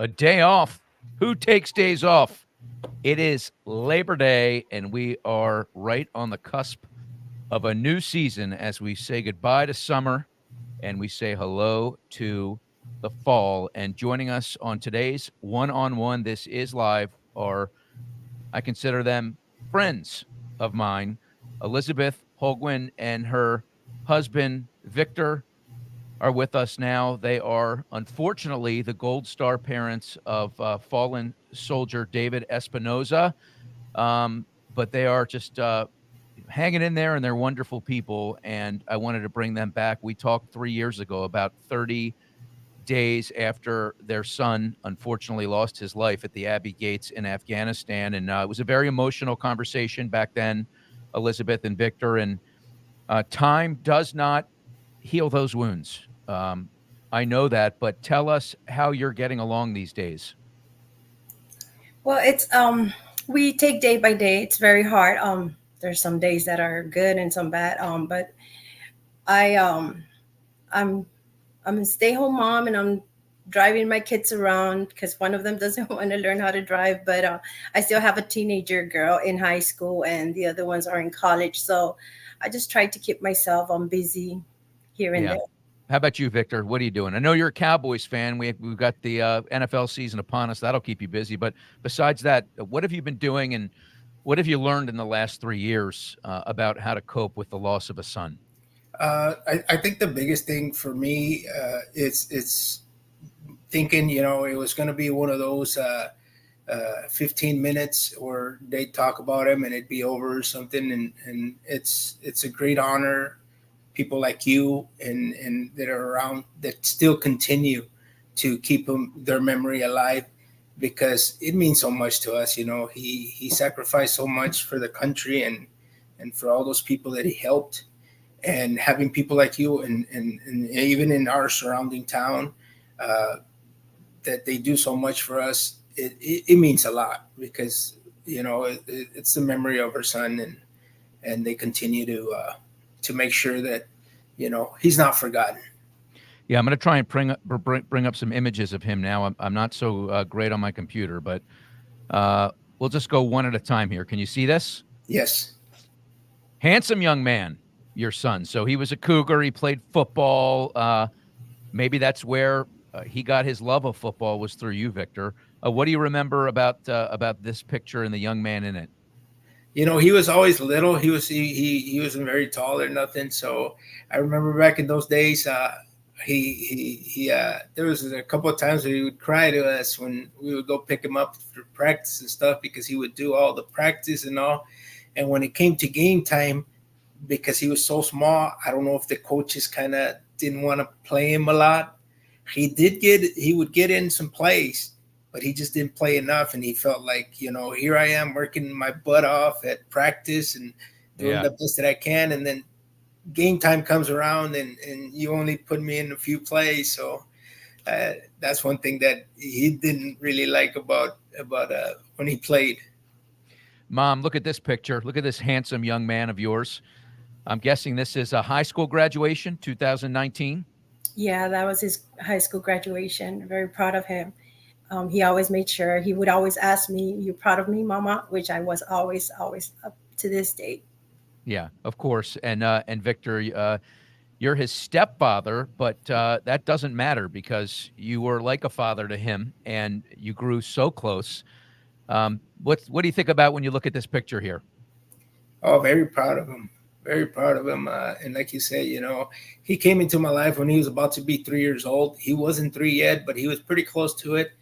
A day off. Who takes days off? It is Labor Day, and we are right on the cusp of a new season as we say goodbye to summer and we say hello to the fall. And joining us on today's one-on-one, this is live, are I consider them friends of mine, Elizabeth Holguin and her husband, Victor, are with us now. They are, unfortunately, the Gold Star parents of fallen soldier David Espinoza, but they are just hanging in there, and they're wonderful people, and I wanted to bring them back. We talked 3 years ago, about 30 days after their son unfortunately lost his life at the Abbey Gates in Afghanistan, and it was a very emotional conversation back then, Elizabeth and Victor, and time does not heal those wounds. I know that, but tell us how you're getting along these days. Well, it's we take day by day. It's very hard. There's some days that are good and some bad. But I I'm I'm a stay-home mom, and I'm driving my kids around because one of them doesn't want to learn how to drive. But I still have a teenager girl in high school, and the other ones are in college. So I just try to keep myself busy here and Yeah. there. How about you, Victor? What are you doing? I know you're a Cowboys fan. We've got the NFL season upon us. That'll keep you busy. But besides that, what have you been doing, and what have you learned in the last 3 years about how to cope with the loss of a son? I think the biggest thing for me is it's thinking, it was going to be one of those 15 minutes where they talk about him and it'd be over or something. And it's a great honor. People like you and that are around that still continue to keep their memory alive because it means so much to us. He sacrificed so much for the country and for all those people that he helped, and having people like you and even in our surrounding town uh, that they do so much for us, it means a lot because it's the memory of our son, and they continue to make sure that he's not forgotten. Yeah, I'm going to try and bring up some images of him now. I'm not so great on my computer, but we'll just go one at a time here. Can you see this? Yes. Handsome young man, your son. So he was a Cougar. He played football. Maybe that's where he got his love of football, was through you, Victor. What do you remember about this picture and the young man in it? He was always little. He wasn't very tall or nothing. So I remember back in those days, he there was a couple of times where he would cry to us when we would go pick him up for practice and stuff because he would do all the practice and all. And when it came to game time, because he was so small, I don't know if the coaches kind of didn't want to play him a lot. He would get in some plays, but he just didn't play enough. And he felt like, here I am working my butt off at practice and doing the best that I can. And then game time comes around and you only put me in a few plays. So that's one thing that he didn't really like about when he played. Mom, look at this picture. Look at this handsome young man of yours. I'm guessing this is a high school graduation, 2019. Yeah, that was his high school graduation. Very proud of him. He always made sure he would always ask me, "You proud of me, Mama?" Which I was always up to this date. Yeah, of course. And Victor, you're his stepfather, but that doesn't matter because you were like a father to him, and you grew so close. What do you think about when you look at this picture here? Oh, very proud of him. Very proud of him. And like you said, he came into my life when he was about to be 3 years old. He wasn't three yet, but he was pretty close to it.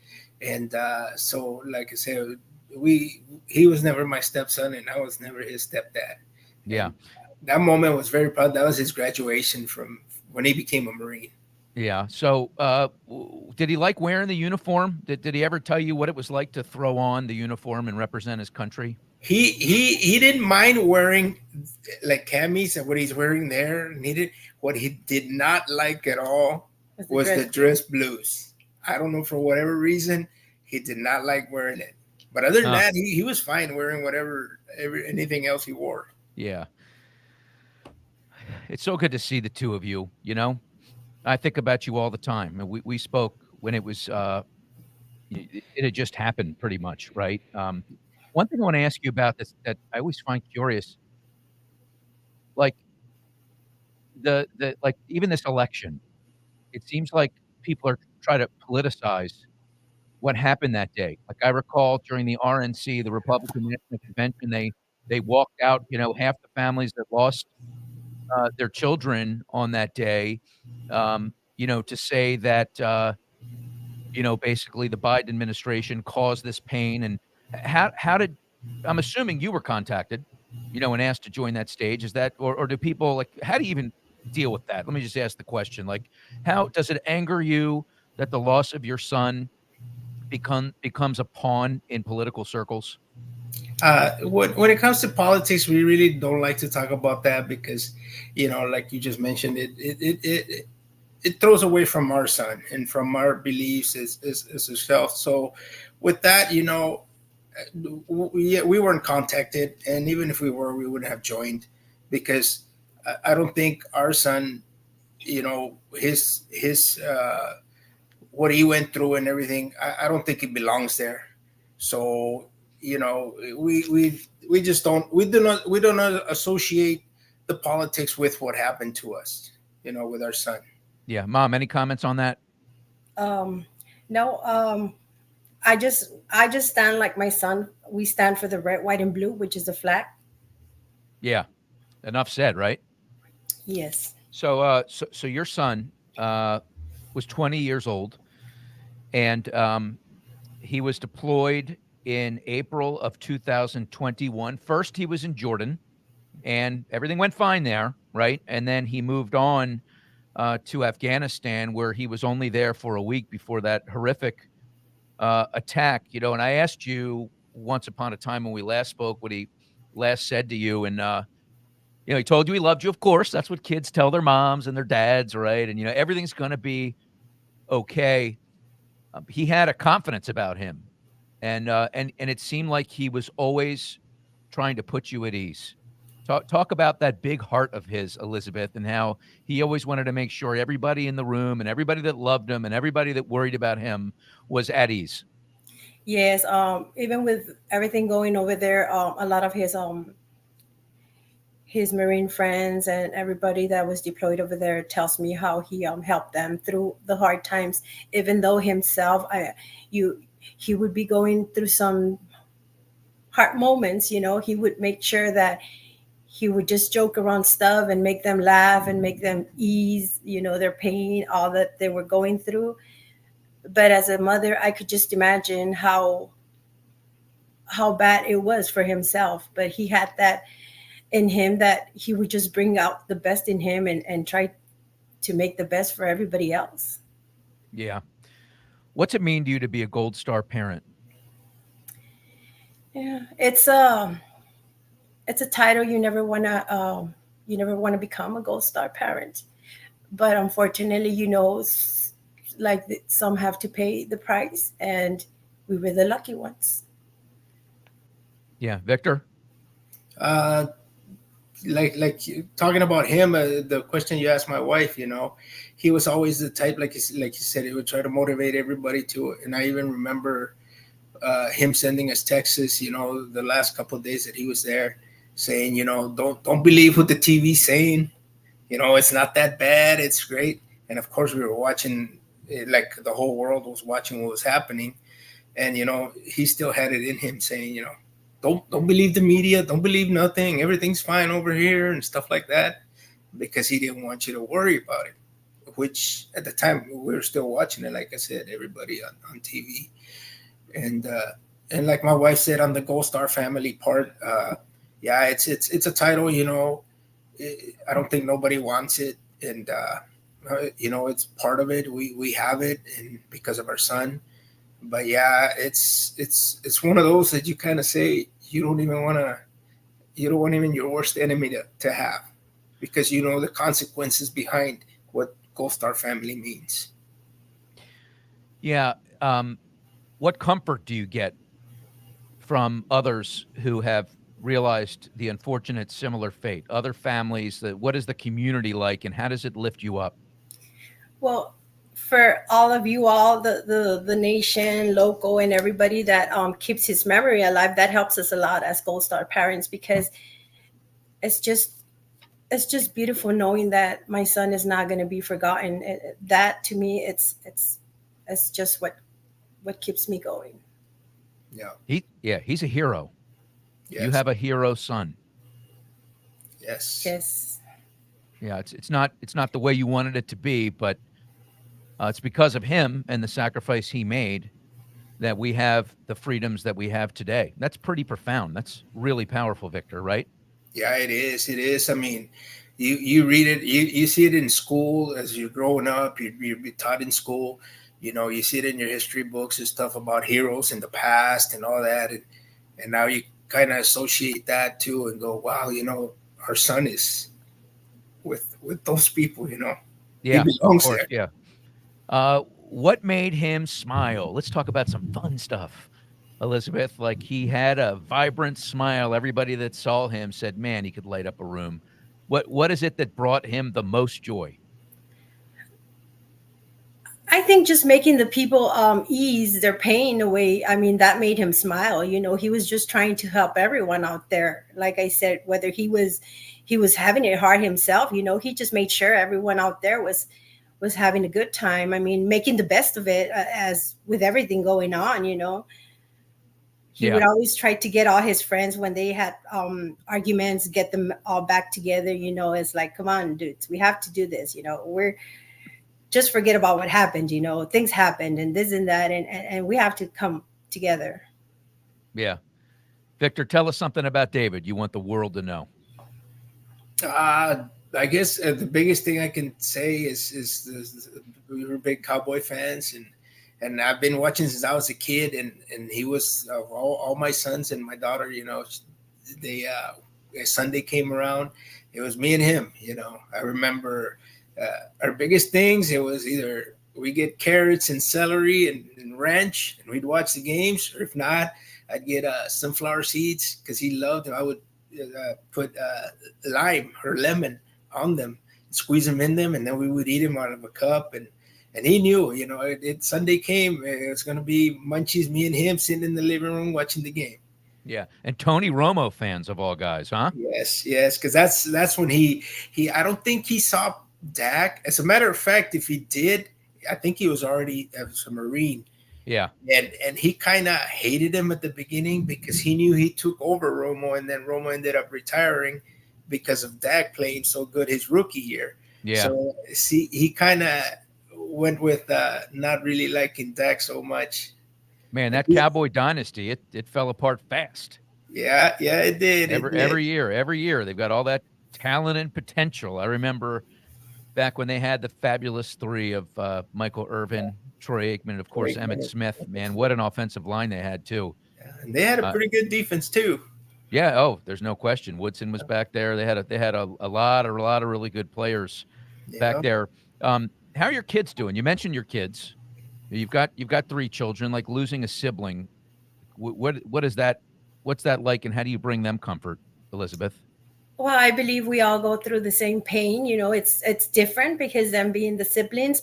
And so, like I said, he was never my stepson, and I was never his stepdad. Yeah. And that moment was very proud. That was his graduation from when he became a Marine. Yeah. So, did he like wearing the uniform? Did he ever tell you what it was like to throw on the uniform and represent his country? He didn't mind wearing like camis and what he's wearing there. Needed what he did not like at all was the dress blues. I don't know, for whatever reason he did not like wearing it. But other than that, he was fine wearing anything else he wore. Yeah. It's so good to see the two of you. I think about you all the time. And we spoke when it was It had just happened pretty much, right? One thing I want to ask you about this that I always find curious, like the like even this election, it seems like people are trying to politicize what happened that day. Like I recall during the RNC, the Republican National Convention, they walked out, half the families that lost their children on that day, to say that basically the Biden administration caused this pain. And how did I'm assuming you were contacted, and asked to join that stage. Is that or do people like how do you even deal with that? Let me just ask the question. Like, how does it anger you that the loss of your son becomes a pawn in political circles? When it comes to politics, we really don't like to talk about that because, like you just mentioned, it throws away from our son and from our beliefs as herself. So, with that, we weren't contacted, and even if we were, we wouldn't have joined because I don't think our son, his what he went through and everything. I don't think it belongs there. So we just don't we do not associate the politics with what happened to us. With our son. Yeah, Mom, any comments on that? Um, no, I just stand like my son. We stand for the red, white, and blue, which is the flag. Yeah, enough said, right? Yes. So your son was 20 years old, and he was deployed in April of 2021. First, he was in Jordan, and everything went fine there, right? And then he moved on to Afghanistan, where he was only there for a week before that horrific attack. And I asked you once upon a time when we last spoke what he last said to you, and he told you he loved you. Of course, that's what kids tell their moms and their dads, right? And everything's going to be okay. He had a confidence about him, and it seemed like he was always trying to put you at ease. Talk about that big heart of his, Elizabeth, and how he always wanted to make sure everybody in the room and everybody that loved him and everybody that worried about him was at ease. Yes. Even with everything going over there, a lot of his Marine friends and everybody that was deployed over there tells me how he helped them through the hard times. Even though himself, you he would be going through some hard moments. He would make sure that he would just joke around stuff and make them laugh and make them ease, their pain, all that they were going through. But as a mother, I could just imagine how bad it was for himself. But he had that in him that he would just bring out the best in him and try to make the best for everybody else. Yeah. What's it mean to you to be a Gold Star parent? Yeah, it's a title you never want to become a gold star parent, but unfortunately, like some have to pay the price, and we were the lucky ones. Yeah, Victor. Uh, like talking about him, the question you asked my wife, he was always the type, like you said, he would try to motivate everybody to it. And I even remember him sending us texts, the last couple of days that he was there, saying, don't believe what the TV's saying. It's not that bad. It's great. And of course, we were watching, like the whole world was watching what was happening. And he still had it in him, saying, don't believe the media, don't believe nothing, everything's fine over here and stuff like that, because he didn't want you to worry about it. Which at the time we were still watching it, like I said, everybody on TV. And like my wife said on the Gold Star family part, yeah, it's a title. I don't think nobody wants it, and it's part of it. We have it, and because of our son. But yeah, it's one of those that you kind of say you don't want even your worst enemy to have, because the consequences behind what Gold Star family means. Yeah. What comfort do you get from others who have realized the unfortunate similar fate? Other families, what is the community like, and how does it lift you up? Well, for all of you all, the nation, local, and everybody that keeps his memory alive, that helps us a lot as Gold Star parents, because it's just it's just beautiful knowing that my son is not going to be forgotten. That to me, it's just what keeps me going. Yeah. He's a hero. You Yes. have a hero son. Yes. Yes. Yeah, it's not the way you wanted it to be, but it's because of him and the sacrifice he made that we have the freedoms that we have today. That's pretty profound. That's really powerful, Victor, right? Yeah, it is. It is. I mean, you read it, you see it in school as you're growing up. You're taught in school. You know, you see it in your history books and stuff about heroes in the past and all that, and now you kind of associate that too and go, wow, you know, our son is with those people. You know, he Yeah, of belongs course. there. Yeah. What made him smile? Let's talk about some fun stuff, Elizabeth. Like he had a vibrant smile. Everybody that saw him said, "Man, he could light up a room." What is it that brought him the most joy? I think just making the people ease their pain away. I mean, that made him smile. You know, he was just trying to help everyone out there. Like I said, whether he was having it hard himself, you know, he just made sure everyone out there was having a good time. I mean, making the best of it, as with everything going on. You know, he Yeah, would always try to get all his friends when they had arguments, get them all back together. You know, it's like, come on, dudes, we have to do this. You know, we're just forget about what happened. You know, things happened and this and that, and we have to come together. yeah. Victor, tell us something about David. You want the world to know. I guess the biggest thing I can say is we were big Cowboy fans, and I've been watching since I was a kid, and he was all my sons and my daughter. You know, they as Sunday came around, it was me and him. You know, I remember our biggest things. It was either we get carrots and celery and ranch, and we'd watch the games, or if not, I'd get sunflower seeds because he loved them. I would put lime or lemon on them, squeeze them in them, and then we would eat them out of a cup. And he knew, you know, Sunday came, it was going to be munchies, me and him sitting in the living room watching the game. Yeah, and Tony Romo fans of all guys, huh? Yes, yes, because that's when he. I don't think he saw Dak. As a matter of fact, if he did, I think he was already as a Marine, Yeah, and he kind of hated him at the beginning because he knew he took over Romo, and then Romo ended up retiring because of Dak playing so good his rookie year. yeah. So see, he kind of went with not really liking Dak so much. Man, that Cowboy dynasty, it fell apart fast. Yeah, yeah, it did. It did. Every year they've got all that talent and potential. I remember back when they had the fabulous three of Michael Irvin, Troy Aikman, and of course Great Emmett minute. Smith. Man, what an offensive line they had too. Yeah, and they had a Uh, pretty good defense too. yeah. Oh, there's no question. Woodson was back there. They had a lot of really good players back Yeah. there. How are your kids doing? You mentioned your kids. You've got three children. Like losing a sibling. What is that? What's that like, and how do you bring them comfort, Elizabeth? Well, I believe we all go through the same pain. You know, it's different because them being the siblings.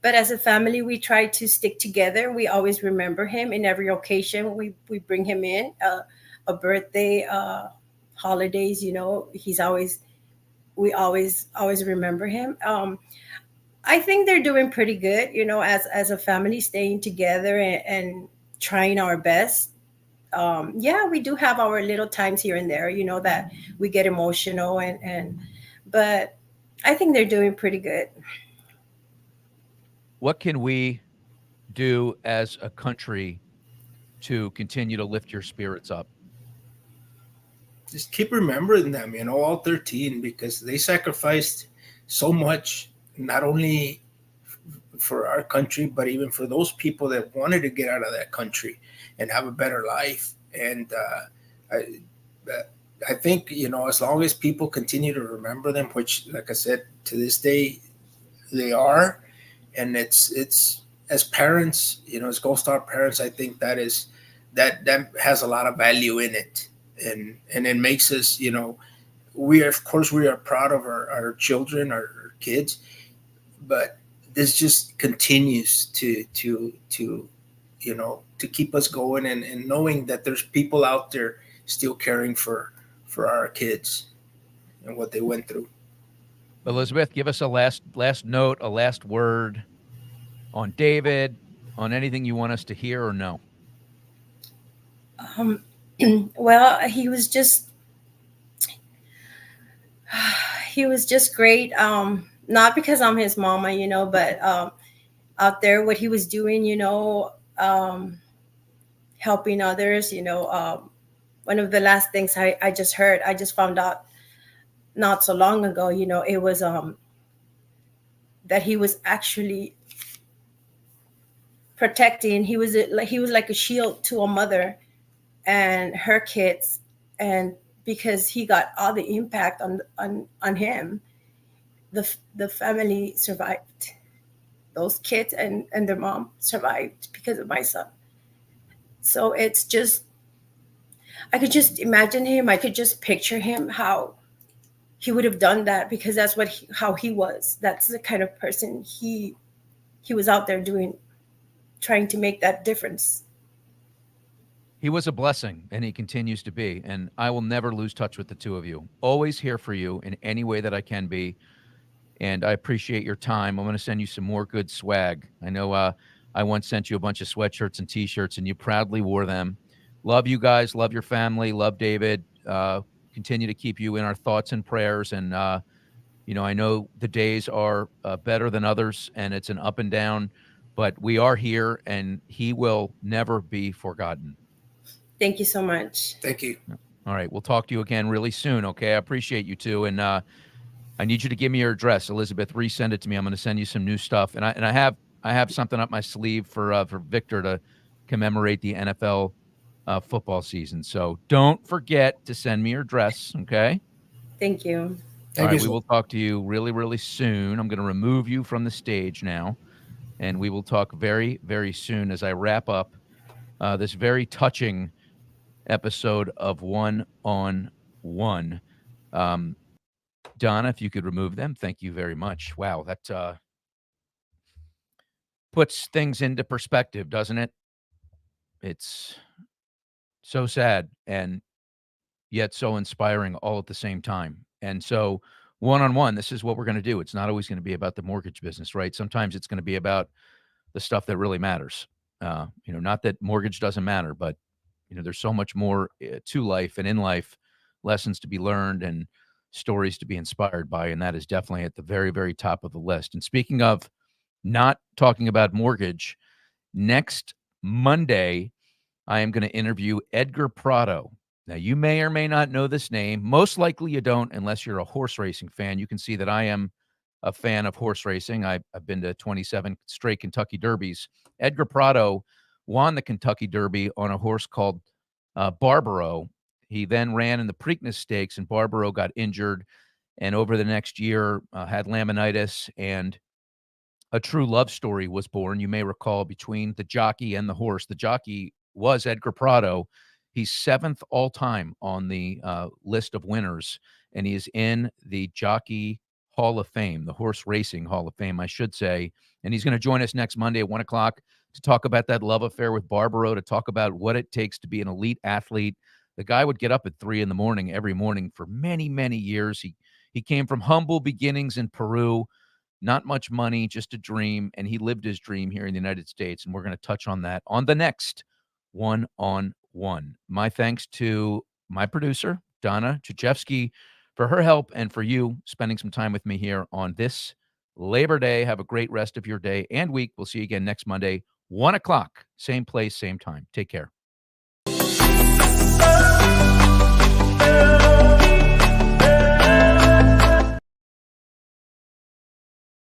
But as a family, we try to stick together. We always remember him in every occasion. We bring him in, a birthday, holidays. You know, he's always we always remember him. I think they're doing pretty good. You know, as a family, staying together and trying our best. Yeah, we do have our little times here and there, you know, that we get emotional but I think they're doing pretty good. What can we do as a country to continue to lift your spirits up? Just keep remembering them, you know, all 13, because they sacrificed so much, not only for our country, but even for those people that wanted to get out of that country and have a better life. And I, I think, you know, as long as people continue to remember them, which, like I said, to this day they are, and it's as parents, you know, as Gold Star parents, I think that has a lot of value in it, and it makes us, you know, we are, of course we are proud of our children, our kids, but this just continues to to keep us going, and knowing that there's people out there still caring for our kids and what they went through. Elizabeth, give us a last note, a last word on David, on anything you want us to hear or know. Well, he was just great. Not because I'm his mama, but out there, what he was doing, helping others. One of the last things I just heard, I just found out not so long ago. It was that he was actually protecting. He was like a shield to a mother and her kids, and because he got all the impact on him, the family survived. Those kids and their mom survived because of my son. So it's just, I could just imagine him. I could just picture him, how he would have done that, because that's how he was. That's the kind of person he was out there doing, trying to make that difference. He was a blessing, and he continues to be. And I will never lose touch with the two of you. Always here for you in any way that I can be. And I appreciate your time. I'm going to send you some more good swag. I know I once sent you a bunch of sweatshirts and T-shirts, and you proudly wore them. Love you guys. Love your family. Love David. Continue to keep you in our thoughts and prayers. And, I know the days are better than others, and it's an up and down. But we are here, and he will never be forgotten. Thank you so much. Thank you. All right. We'll talk to you again really soon, okay? I appreciate you too. And I need you to give me your address. Elizabeth, resend it to me. I'm going to send you some new stuff. And I have something up my sleeve for Victor to commemorate the NFL football season. So don't forget to send me your address, okay? Thank you. All right, we will talk to you really, really soon. I'm going to remove you from the stage now, and we will talk very, very soon as I wrap up this very touching episode of One on One. Donna, if you could remove them, thank you very much. Wow, that puts things into perspective, doesn't it? It's so sad and yet so inspiring all at the same time. And so one-on-one, this is what we're going to do. It's not always going to be about the mortgage business, right? Sometimes it's going to be about the stuff that really matters. Not that mortgage doesn't matter, but there's so much more to life and in life, lessons to be learned and stories to be inspired by. And that is definitely at the very, very top of the list. And speaking of not talking about mortgage, next Monday, I am going to interview Edgar Prado. Now, you may or may not know this name. Most likely you don't, unless you're a horse racing fan. You can see that I am a fan of horse racing. I've been to 27 straight Kentucky Derbies. Edgar Prado won the Kentucky Derby on a horse called Barbaro. He then ran in the Preakness Stakes, and Barbaro got injured, and over the next year had laminitis, and a true love story was born, you may recall, between the jockey and the horse. The jockey was Edgar Prado. He's 7th all-time on the list of winners, and he is in the Jockey Hall of Fame, the Horse Racing Hall of Fame, I should say. And he's going to join us next Monday at 1 o'clock to talk about that love affair with Barbaro, to talk about what it takes to be an elite athlete. The guy would get up at 3 a.m. every morning for many, many years. He came from humble beginnings in Peru, not much money, just a dream, and he lived his dream here in the United States, and we're going to touch on that on the next One on One. My thanks to my producer, Donna Chajewski, for her help, and for you spending some time with me here on this Labor Day. Have a great rest of your day and week. We'll see you again next Monday, 1 o'clock, same place, same time. Take care.